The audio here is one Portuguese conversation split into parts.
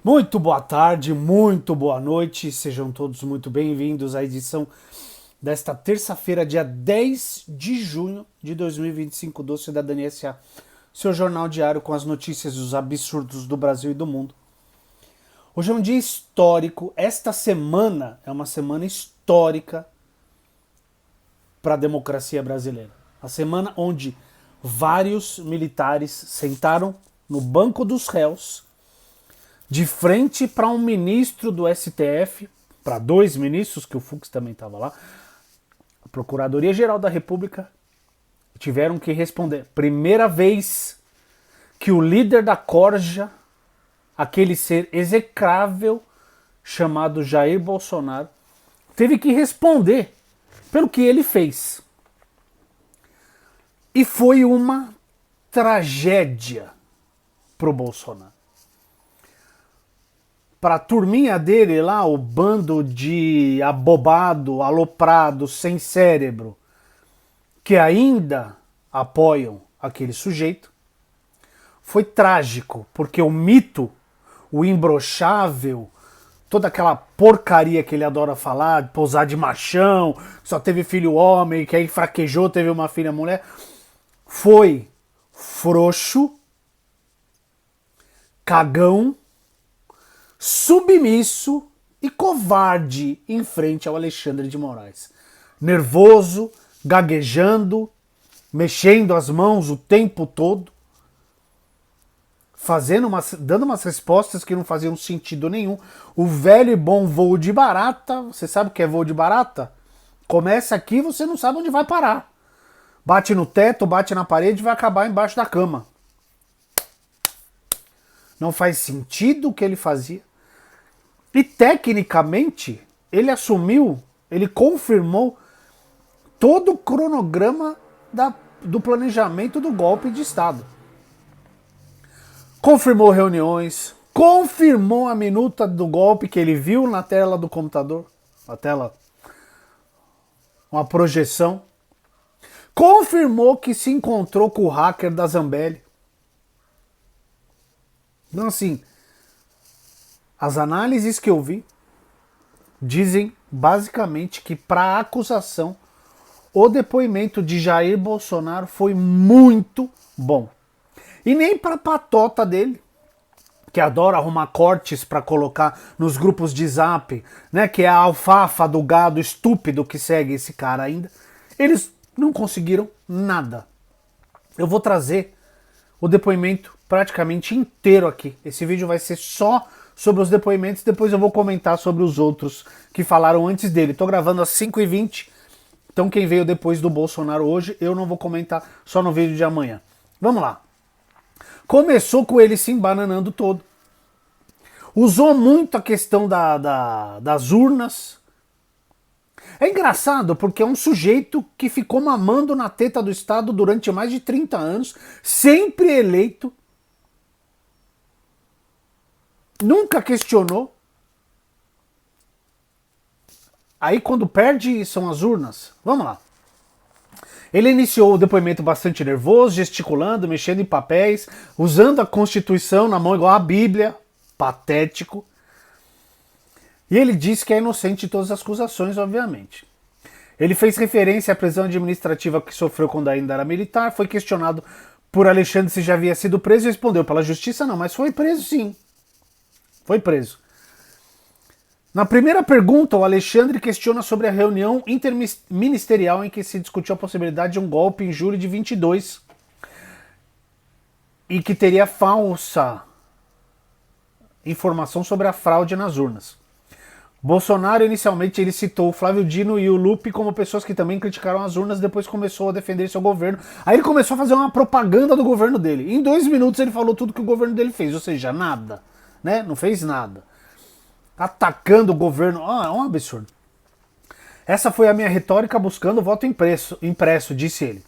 Muito boa tarde, muito boa noite, sejam todos muito bem-vindos à edição desta terça-feira, dia 10 de junho de 2025, do Cidadania S.A., seu jornal diário com as notícias e os absurdos do Brasil e do mundo. Hoje é um dia histórico, esta semana é uma semana histórica para a democracia brasileira. A semana onde vários militares sentaram no banco dos réus de frente para um ministro do STF, para dois ministros, que o Fux também estava lá, a Procuradoria-Geral da República, tiveram que responder. Primeira vez que o líder da corja, aquele ser execrável chamado Jair Bolsonaro, teve que responder pelo que ele fez. E foi uma tragédia pro Bolsonaro. Para a turminha dele lá, o bando de abobado, aloprado, sem cérebro, que ainda apoiam aquele sujeito, foi trágico, porque o mito, o imbrochável, toda aquela porcaria que ele adora falar, de pousar de machão, só teve filho homem, que aí fraquejou, teve uma filha mulher, foi frouxo, cagão, submisso e covarde em frente ao Alexandre de Moraes. Nervoso, gaguejando, mexendo as mãos o tempo todo, dando umas respostas que não faziam sentido nenhum. O velho e bom voo de barata, você sabe o que é voo de barata? Começa aqui e você não sabe onde vai parar. Bate no teto, bate na parede e vai acabar embaixo da cama. Não faz sentido o que ele fazia. E tecnicamente, ele confirmou todo o cronograma do planejamento do golpe de Estado. Confirmou reuniões, confirmou a minuta do golpe que ele viu na tela do computador, uma projeção. Confirmou que se encontrou com o hacker da Zambelli. Então, assim, as análises que eu vi dizem basicamente que para a acusação o depoimento de Jair Bolsonaro foi muito bom. E nem para a patota dele, que adora arrumar cortes para colocar nos grupos de zap, né, que é a alfafa do gado estúpido que segue esse cara ainda, eles não conseguiram nada. Eu vou trazer o depoimento praticamente inteiro aqui. Esse vídeo vai ser só sobre os depoimentos, depois eu vou comentar sobre os outros que falaram antes dele. Tô gravando às 5h20, então quem veio depois do Bolsonaro hoje, eu não vou comentar, só no vídeo de amanhã. Vamos lá. Começou com ele se embananando todo. Usou muito a questão das urnas. É engraçado porque é um sujeito que ficou mamando na teta do Estado durante mais de 30 anos, sempre eleito, nunca questionou. Aí quando perde são as urnas. Vamos lá. Ele iniciou o depoimento bastante nervoso, gesticulando, mexendo em papéis, usando a Constituição na mão igual a Bíblia. Patético. E ele disse que é inocente de todas as acusações, obviamente. Ele fez referência à prisão administrativa que sofreu quando ainda era militar, foi questionado por Alexandre se já havia sido preso e respondeu: pela justiça não, mas foi preso sim. Foi preso. Na primeira pergunta, o Alexandre questiona sobre a reunião interministerial em que se discutiu a possibilidade de um golpe em julho de 22 e que teria falsa informação sobre a fraude nas urnas. Bolsonaro, inicialmente, ele citou o Flávio Dino e o Lupe como pessoas que também criticaram as urnas, depois começou a defender seu governo. Aí ele começou a fazer uma propaganda do governo dele. Em 2 minutos ele falou tudo que o governo dele fez, ou seja, nada. Né? Não fez nada. Atacando o governo. É um absurdo. Essa foi a minha retórica buscando voto impresso, disse ele.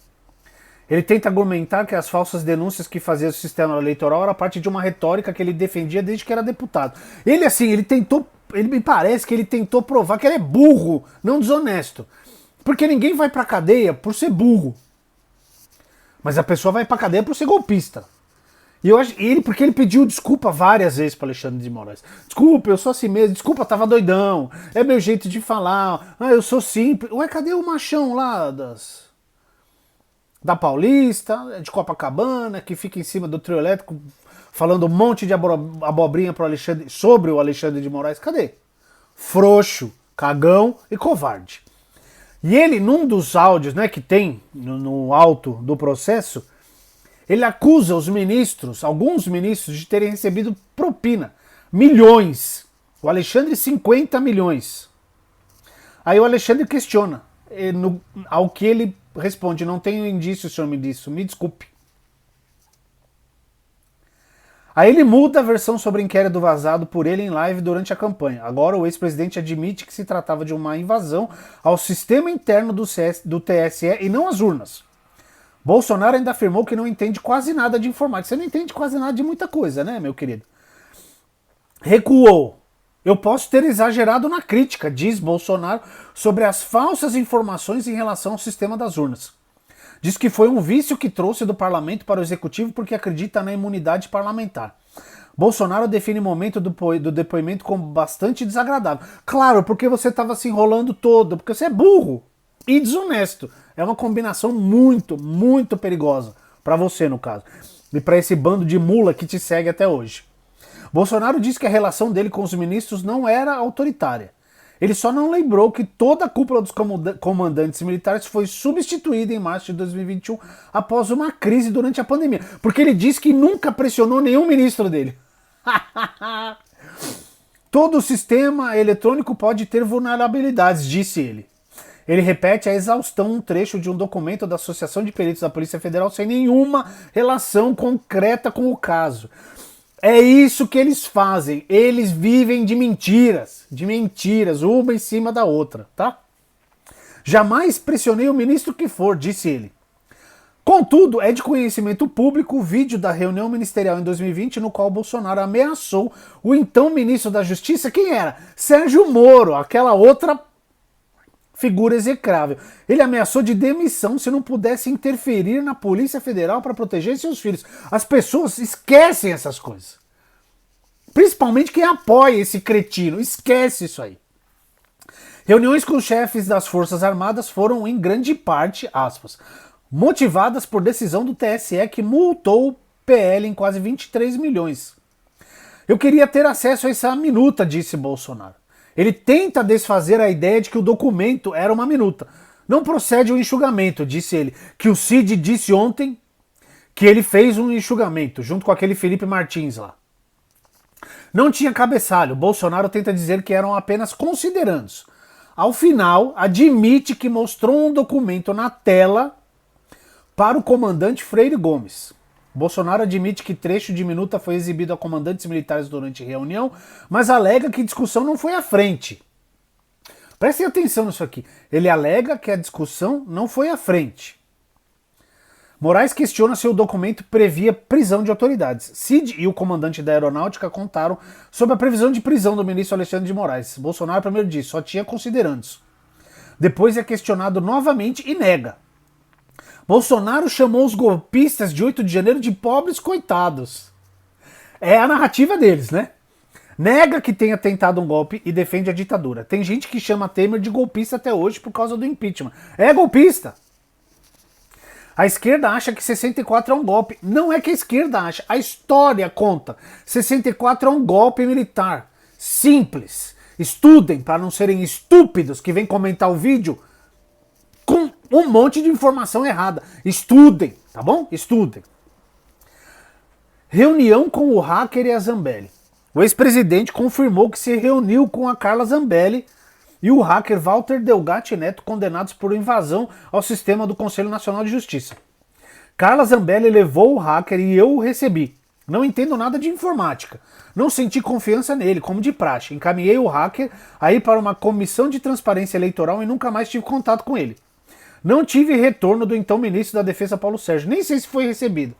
Ele tenta argumentar que as falsas denúncias que fazia o sistema eleitoral era parte de uma retórica que ele defendia desde que era deputado. Ele me parece que ele tentou provar que ele é burro, não desonesto. Porque ninguém vai pra cadeia por ser burro. Mas a pessoa vai pra cadeia por ser golpista. E eu acho ele, porque ele pediu desculpa várias vezes para Alexandre de Moraes. Desculpa, eu sou assim mesmo. Desculpa, tava doidão. É meu jeito de falar. Ah, eu sou simples. Ué, cadê o machão lá da Paulista, de Copacabana, que fica em cima do trio elétrico falando um monte de abobrinha pro Alexandre, sobre o Alexandre de Moraes? Cadê? Frouxo, cagão e covarde. E ele, num dos áudios, né, que tem no alto do processo, ele acusa os ministros, alguns ministros, de terem recebido propina. Milhões. O Alexandre, 50 milhões. Aí o Alexandre questiona. Ao que ele responde: não tenho indício, senhor ministro, me desculpe. Aí ele muda a versão sobre o inquérito vazado por ele em live durante a campanha. Agora o ex-presidente admite que se tratava de uma invasão ao sistema interno do TSE e não às urnas. Bolsonaro ainda afirmou que não entende quase nada de informática. Você não entende quase nada de muita coisa, né, meu querido? Recuou. Eu posso ter exagerado na crítica, diz Bolsonaro, sobre as falsas informações em relação ao sistema das urnas. Diz que foi um vício que trouxe do parlamento para o executivo porque acredita na imunidade parlamentar. Bolsonaro define o momento do depoimento como bastante desagradável. Claro, porque você estava se enrolando todo, porque você é burro e desonesto. É uma combinação muito, muito perigosa. Para você, no caso. E para esse bando de mula que te segue até hoje. Bolsonaro disse que a relação dele com os ministros não era autoritária. Ele só não lembrou que toda a cúpula dos comandantes militares foi substituída em março de 2021 após uma crise durante a pandemia. Porque ele disse que nunca pressionou nenhum ministro dele. Todo o sistema eletrônico pode ter vulnerabilidades, disse ele. Ele repete a exaustão um trecho de um documento da Associação de Peritos da Polícia Federal sem nenhuma relação concreta com o caso. É isso que eles fazem. Eles vivem de mentiras, uma em cima da outra, tá? Jamais pressionei o ministro que for, disse ele. Contudo, é de conhecimento público o vídeo da reunião ministerial em 2020 no qual Bolsonaro ameaçou o então ministro da Justiça, quem era? Sérgio Moro, aquela outra figura execrável. Ele ameaçou de demissão se não pudesse interferir na Polícia Federal para proteger seus filhos. As pessoas esquecem essas coisas. Principalmente quem apoia esse cretino. Esquece isso aí. Reuniões com os chefes das Forças Armadas foram, em grande parte, aspas, motivadas por decisão do TSE que multou o PL em quase 23 milhões. Eu queria ter acesso a essa minuta, disse Bolsonaro. Ele tenta desfazer a ideia de que o documento era uma minuta. Não procede o enxugamento, disse ele, que o Cid disse ontem que ele fez um enxugamento, junto com aquele Felipe Martins lá. Não tinha cabeçalho. Bolsonaro tenta dizer que eram apenas considerandos. Ao final, admite que mostrou um documento na tela para o comandante Freire Gomes. Bolsonaro admite que trecho de minuta foi exibido a comandantes militares durante reunião, mas alega que discussão não foi à frente. Prestem atenção nisso aqui. Ele alega que a discussão não foi à frente. Moraes questiona se o documento previa prisão de autoridades. Cid e o comandante da aeronáutica contaram sobre a previsão de prisão do ministro Alexandre de Moraes. Bolsonaro primeiro disse, só tinha considerandos. Depois é questionado novamente e nega. Bolsonaro chamou os golpistas de 8 de janeiro de pobres coitados. É a narrativa deles, né? Nega que tenha tentado um golpe e defende a ditadura. Tem gente que chama Temer de golpista até hoje por causa do impeachment. É golpista! A esquerda acha que 64 é um golpe. Não é que a esquerda acha, a história conta. 64 é um golpe militar. Simples. Estudem para não serem estúpidos que vêm comentar o vídeo com um monte de informação errada. Estudem, tá bom? Estudem. Reunião com o hacker e a Zambelli. O ex-presidente confirmou que se reuniu com a Carla Zambelli e o hacker Walter Delgatti Neto, condenados por invasão ao sistema do Conselho Nacional de Justiça. Carla Zambelli levou o hacker e eu o recebi. Não entendo nada de informática. Não senti confiança nele, como de praxe. Encaminhei o hacker aí para uma comissão de transparência eleitoral e nunca mais tive contato com ele. Não tive retorno do então ministro da Defesa, Paulo Sérgio. Nem sei se foi recebido.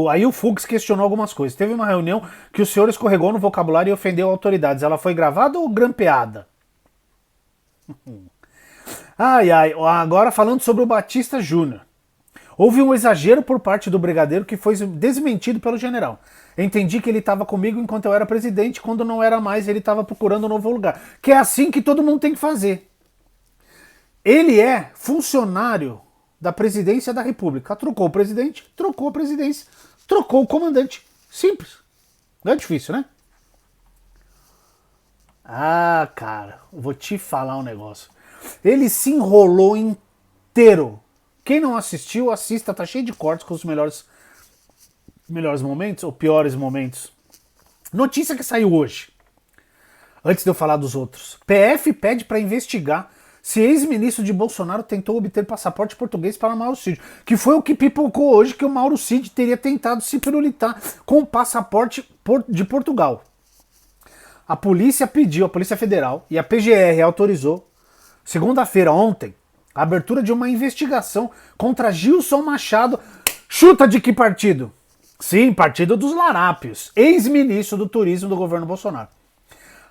Aí o Fux questionou algumas coisas. Teve uma reunião que o senhor escorregou no vocabulário e ofendeu autoridades. Ela foi gravada ou grampeada? Ai, ai. Agora falando sobre o Batista Júnior. Houve um exagero por parte do brigadeiro que foi desmentido pelo general. Entendi que ele estava comigo enquanto eu era presidente, quando não era mais ele estava procurando um novo lugar. Que é assim que todo mundo tem que fazer. Ele é funcionário da presidência da República. Trocou o presidente, trocou a presidência, trocou o comandante. Simples. Não é difícil, né? Ah, cara, vou te falar um negócio. Ele se enrolou inteiro. Quem não assistiu, assista, tá cheio de cortes com os melhores momentos ou piores momentos. Notícia que saiu hoje. Antes de eu falar dos outros. PF pede para investigar se ex-ministro de Bolsonaro tentou obter passaporte português para Mauro Cid. Que foi o que pipocou hoje, que o Mauro Cid teria tentado se pirulitar com o passaporte de Portugal. A polícia pediu, a Polícia Federal e a PGR autorizou, segunda-feira, ontem, a abertura de uma investigação contra Gilson Machado. Chuta de que partido? Sim, partido dos Larápios, ex-ministro do turismo do governo Bolsonaro.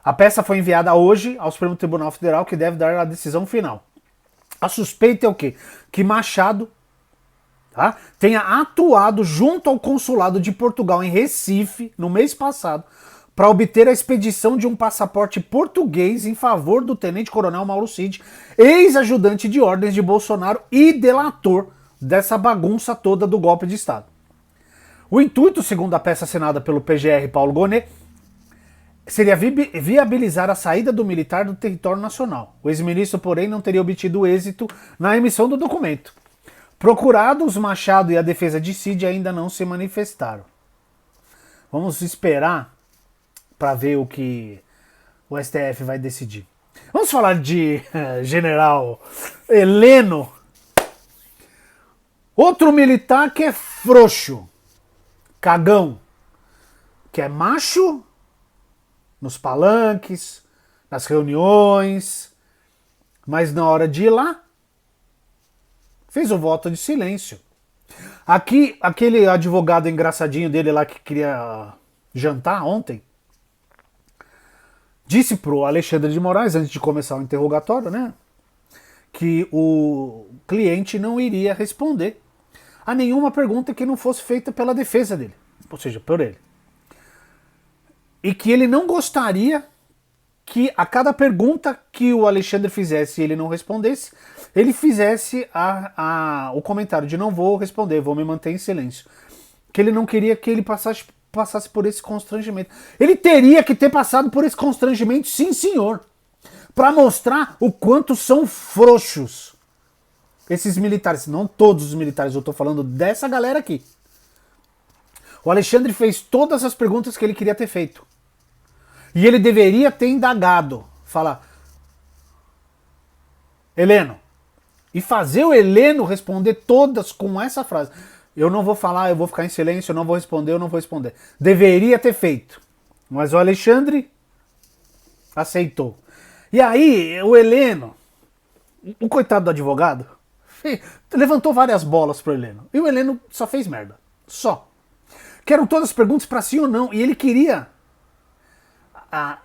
A peça foi enviada hoje ao Supremo Tribunal Federal, que deve dar a decisão final. A suspeita é o quê? Que Machado, tá, tenha atuado junto ao consulado de Portugal em Recife, no mês passado, para obter a expedição de um passaporte português em favor do tenente-coronel Mauro Cid, ex-ajudante de ordens de Bolsonaro e delator dessa bagunça toda do golpe de Estado. O intuito, segundo a peça assinada pelo PGR Paulo Gonet, seria viabilizar a saída do militar do território nacional. O ex-ministro, porém, não teria obtido êxito na emissão do documento. Procurados, Machado e a defesa de Cid ainda não se manifestaram. Vamos esperar para ver o que o STF vai decidir. Vamos falar de general Heleno. Outro militar que é frouxo, cagão, que é macho nos palanques, nas reuniões, mas na hora de ir lá, fez o voto de silêncio. Aqui, aquele advogado engraçadinho dele lá que queria jantar ontem, disse pro Alexandre de Moraes, antes de começar o interrogatório, né, que o cliente não iria responder a nenhuma pergunta que não fosse feita pela defesa dele, ou seja, por ele. E que ele não gostaria que a cada pergunta que o Alexandre fizesse e ele não respondesse, ele fizesse o comentário de não vou responder, vou me manter em silêncio. Que ele não queria que ele passasse por esse constrangimento. Ele teria que ter passado por esse constrangimento, sim senhor, para mostrar o quanto são frouxos esses militares. Não todos os militares, eu estou falando dessa galera aqui. O Alexandre fez todas as perguntas que ele queria ter feito. E ele deveria ter indagado, falar, Heleno, e fazer o Heleno responder todas com essa frase. Eu não vou falar, eu vou ficar em silêncio, eu não vou responder, eu não vou responder. Deveria ter feito. Mas o Alexandre aceitou. E aí, o Heleno, o coitado do advogado, levantou várias bolas pro Heleno. E o Heleno só fez merda. Só. Que eram todas perguntas para sim ou não. E ele queria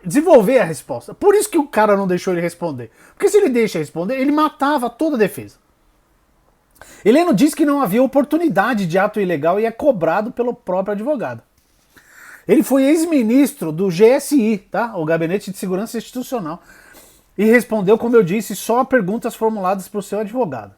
desenvolver a resposta. Por isso que o cara não deixou ele responder. Porque se ele deixa responder, ele matava toda a defesa. Heleno diz que não havia oportunidade de ato ilegal e é cobrado pelo próprio advogado. Ele foi ex-ministro do GSI, tá? O Gabinete de Segurança Institucional, e respondeu, como eu disse, só a perguntas formuladas por seu advogado.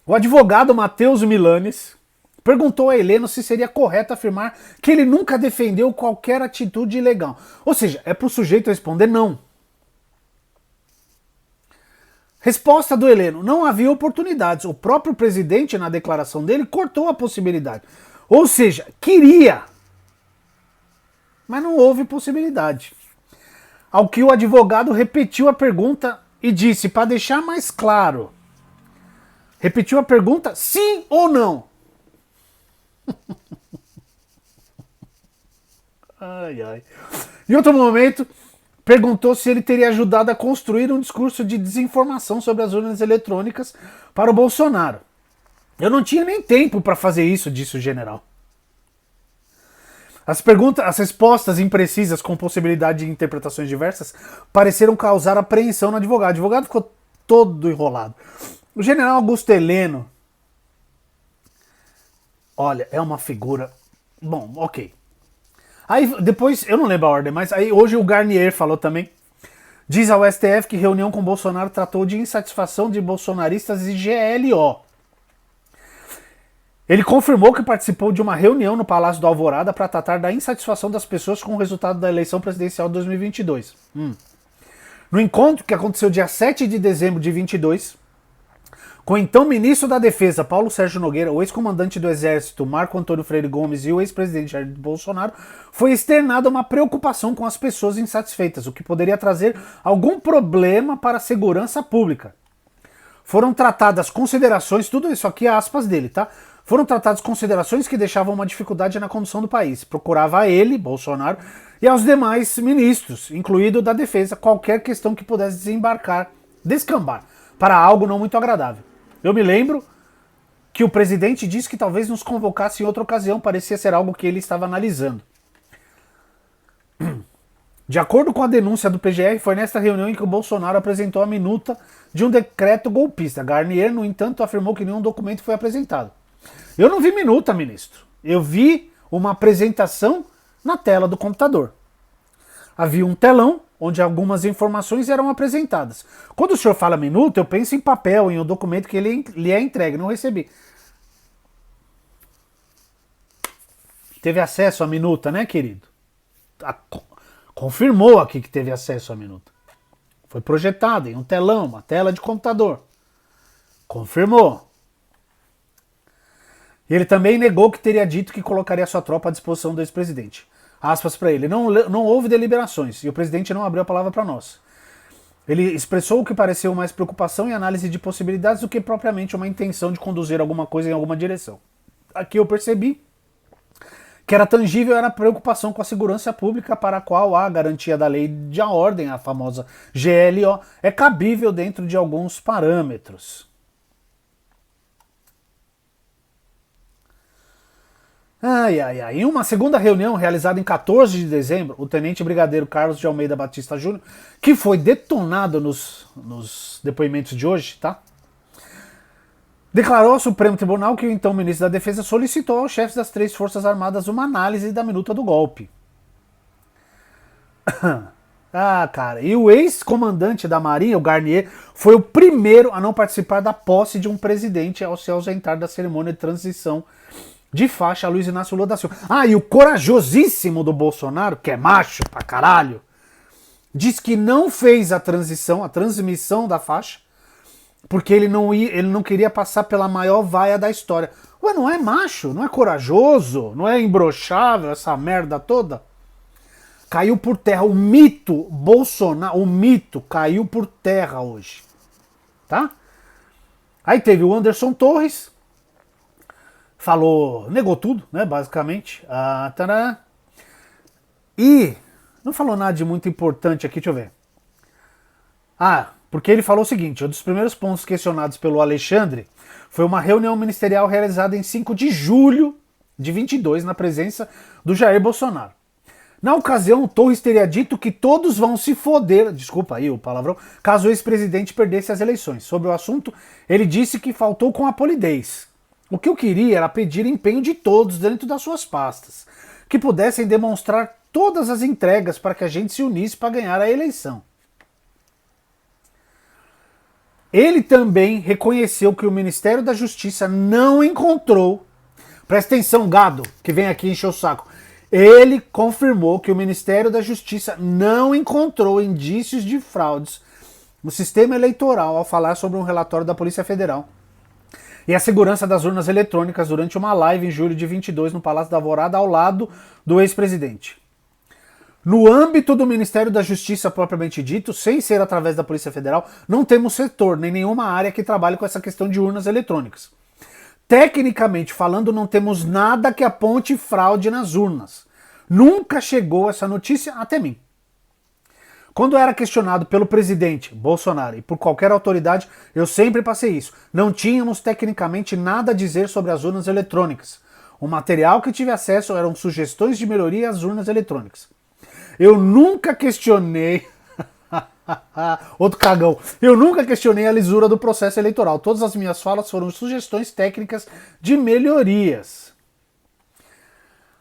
O advogado Matheus Milanes perguntou a Heleno se seria correto afirmar que ele nunca defendeu qualquer atitude ilegal. Ou seja, é para o sujeito responder não. Resposta do Heleno: não havia oportunidades. O próprio presidente, na declaração dele, cortou a possibilidade. Ou seja, queria, mas não houve possibilidade. Ao que o advogado repetiu a pergunta e disse, para deixar mais claro, repetiu a pergunta, sim ou não? Ai, ai. Em outro momento, perguntou se ele teria ajudado a construir um discurso de desinformação sobre as urnas eletrônicas para o Bolsonaro. Eu não tinha nem tempo para fazer isso, disse o general. As respostas imprecisas com possibilidade de interpretações diversas pareceram causar apreensão no advogado. O advogado ficou todo enrolado. O general Augusto Heleno, olha, é uma figura... Bom, ok. Aí depois, eu não lembro a ordem, mas aí hoje o Garnier falou também. Diz ao STF que reunião com Bolsonaro tratou de insatisfação de bolsonaristas e GLO. Ele confirmou que participou de uma reunião no Palácio do Alvorada para tratar da insatisfação das pessoas com o resultado da eleição presidencial de 2022. No encontro que aconteceu dia 7 de dezembro de 22, com o então ministro da Defesa, Paulo Sérgio Nogueira, o ex-comandante do Exército, Marco Antônio Freire Gomes, e o ex-presidente Jair Bolsonaro, foi externada uma preocupação com as pessoas insatisfeitas, o que poderia trazer algum problema para a segurança pública. Foram tratadas considerações, tudo isso aqui é aspas dele, tá? Foram tratadas considerações que deixavam uma dificuldade na condução do país. Procurava a ele, Bolsonaro, e aos demais ministros, incluído da Defesa, qualquer questão que pudesse descambar para algo não muito agradável. Eu me lembro que o presidente disse que talvez nos convocasse em outra ocasião, parecia ser algo que ele estava analisando. De acordo com a denúncia do PGR, foi nesta reunião em que o Bolsonaro apresentou a minuta de um decreto golpista. Garnier, no entanto, afirmou que nenhum documento foi apresentado. Eu não vi minuta, ministro. Eu vi uma apresentação na tela do computador. Havia um telão onde algumas informações eram apresentadas. Quando o senhor fala minuta, eu penso em papel, em um documento que lhe é entregue. Não recebi. Teve acesso à minuta, né, querido? Confirmou aqui que teve acesso à minuta. Foi projetada em um telão, uma tela de computador. Confirmou. Ele também negou que teria dito que colocaria sua tropa à disposição do ex-presidente. Aspas para ele. Não houve deliberações e o presidente não abriu a palavra para nós. Ele expressou o que pareceu mais preocupação e análise de possibilidades do que propriamente uma intenção de conduzir alguma coisa em alguma direção. Aqui eu percebi que era tangível, era a preocupação com a segurança pública, para a qual a garantia da lei de ordem, a famosa GLO, é cabível dentro de alguns parâmetros. Em uma segunda reunião realizada em 14 de dezembro, o tenente brigadeiro Carlos de Almeida Batista Júnior, que foi detonado nos depoimentos de hoje, tá? Declarou ao Supremo Tribunal que o então ministro da Defesa solicitou aos chefes das 3 Forças Armadas uma análise da minuta do golpe. Cara, e o ex-comandante da Marinha, o Garnier, foi o primeiro a não participar da posse de um presidente ao se ausentar da cerimônia de transição de faixa a Luiz Inácio Lula da Silva. E o corajosíssimo do Bolsonaro, que é macho pra caralho, diz que não fez a transmissão da faixa, porque ele não queria passar pela maior vaia da história. Ué, não é macho? Não é corajoso? Não é imbrochável essa merda toda? Caiu por terra. O mito Bolsonaro, o mito caiu por terra hoje. Tá? Aí teve o Anderson Torres, negou tudo, né, basicamente. E não falou nada de muito importante aqui, deixa eu ver. Porque ele falou o seguinte: um dos primeiros pontos questionados pelo Alexandre foi uma reunião ministerial realizada em 5 de julho de 22, na presença do Jair Bolsonaro. Na ocasião, o Torres teria dito que todos vão se foder, desculpa aí o palavrão, caso o ex-presidente perdesse as eleições. Sobre o assunto, ele disse que faltou com a polidez. O que eu queria era pedir empenho de todos dentro das suas pastas, que pudessem demonstrar todas as entregas para que a gente se unisse para ganhar a eleição. Ele também reconheceu que o Ministério da Justiça não encontrou, presta atenção, gado, que vem aqui encher o saco, ele confirmou que o Ministério da Justiça não encontrou indícios de fraudes no sistema eleitoral ao falar sobre um relatório da Polícia Federal e a segurança das urnas eletrônicas durante uma live em julho de 22 no Palácio da Alvorada ao lado do ex-presidente. No âmbito do Ministério da Justiça propriamente dito, sem ser através da Polícia Federal, não temos setor nem nenhuma área que trabalhe com essa questão de urnas eletrônicas. Tecnicamente falando, não temos nada que aponte fraude nas urnas. Nunca chegou essa notícia até mim. Quando era questionado pelo presidente Bolsonaro e por qualquer autoridade, eu sempre passei isso. Não tínhamos tecnicamente nada a dizer sobre as urnas eletrônicas. O material que tive acesso eram sugestões de melhoria às urnas eletrônicas. Eu nunca questionei Outro cagão. Eu nunca questionei a lisura do processo eleitoral. Todas as minhas falas foram sugestões técnicas de melhorias.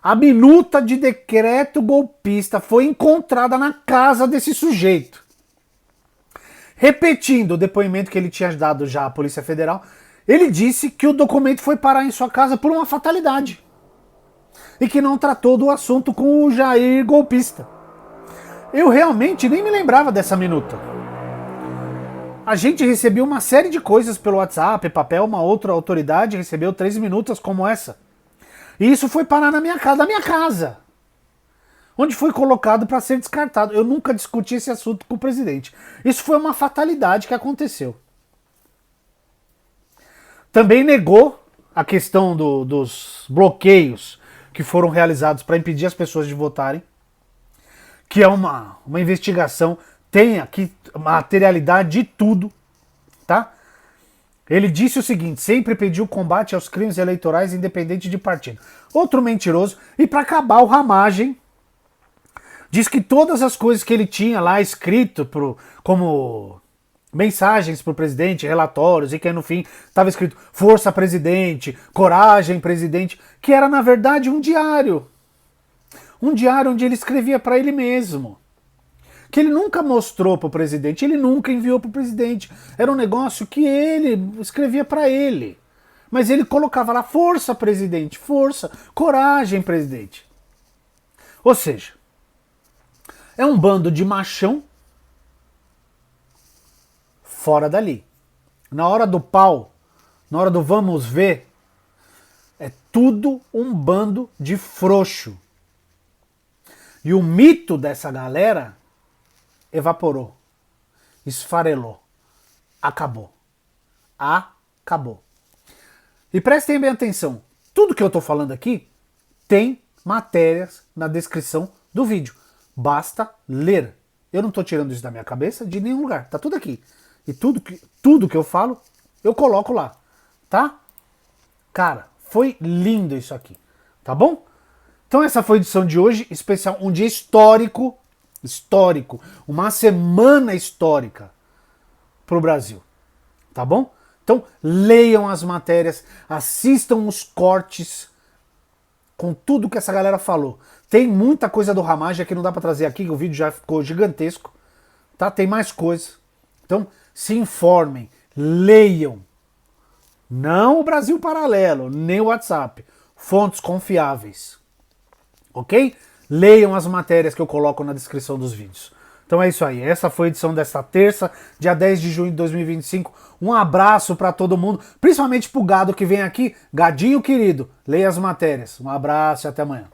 A minuta de decreto golpista foi encontrada na casa desse sujeito. Repetindo o depoimento que ele tinha dado já à Polícia Federal, ele disse que o documento foi parar em sua casa por uma fatalidade. E que não tratou do assunto com o Jair golpista. Eu realmente nem me lembrava dessa minuta. A gente recebeu uma série de coisas pelo WhatsApp, papel, uma outra autoridade recebeu 3 minutas como essa. E isso foi parar na minha casa, onde foi colocado para ser descartado. Eu nunca discuti esse assunto com o presidente. Isso foi uma fatalidade que aconteceu. Também negou a questão dos bloqueios que foram realizados para impedir as pessoas de votarem, que é uma investigação, tem aqui materialidade de tudo, tá? Ele disse o seguinte: sempre pediu combate aos crimes eleitorais independente de partido. Outro mentiroso. E para acabar o ramagem, diz que todas as coisas que ele tinha lá escrito como mensagens para o presidente, relatórios, e que no fim estava escrito força presidente, coragem presidente, que era na verdade um diário. Um diário onde ele escrevia para ele mesmo. Que ele nunca mostrou para o presidente, ele nunca enviou para o presidente. Era um negócio que ele escrevia para ele. Mas ele colocava lá, força presidente, força, coragem presidente. Ou seja, é um bando de machão fora dali. Na hora do pau, na hora do vamos ver, é tudo um bando de frouxo. E o mito dessa galera evaporou, esfarelou, acabou. Acabou. E prestem bem atenção, tudo que eu tô falando aqui tem matérias na descrição do vídeo. Basta ler. Eu não tô tirando isso da minha cabeça de nenhum lugar, tá tudo aqui. E tudo que eu falo, eu coloco lá, tá? Cara, foi lindo isso aqui, tá bom? Então essa foi a edição de hoje, especial, um dia histórico, uma semana histórica pro Brasil, tá bom? Então leiam as matérias, assistam os cortes com tudo que essa galera falou. Tem muita coisa do Ramagem que não dá pra trazer aqui, que o vídeo já ficou gigantesco, tá? Tem mais coisas. Então se informem, leiam. Não o Brasil Paralelo, nem o WhatsApp. Fontes confiáveis. Ok? Leiam as matérias que eu coloco na descrição dos vídeos. Então é isso aí. Essa foi a edição desta terça, dia 10 de junho de 2025. Um abraço para todo mundo, principalmente pro gado que vem aqui. Gadinho querido, leia as matérias. Um abraço e até amanhã.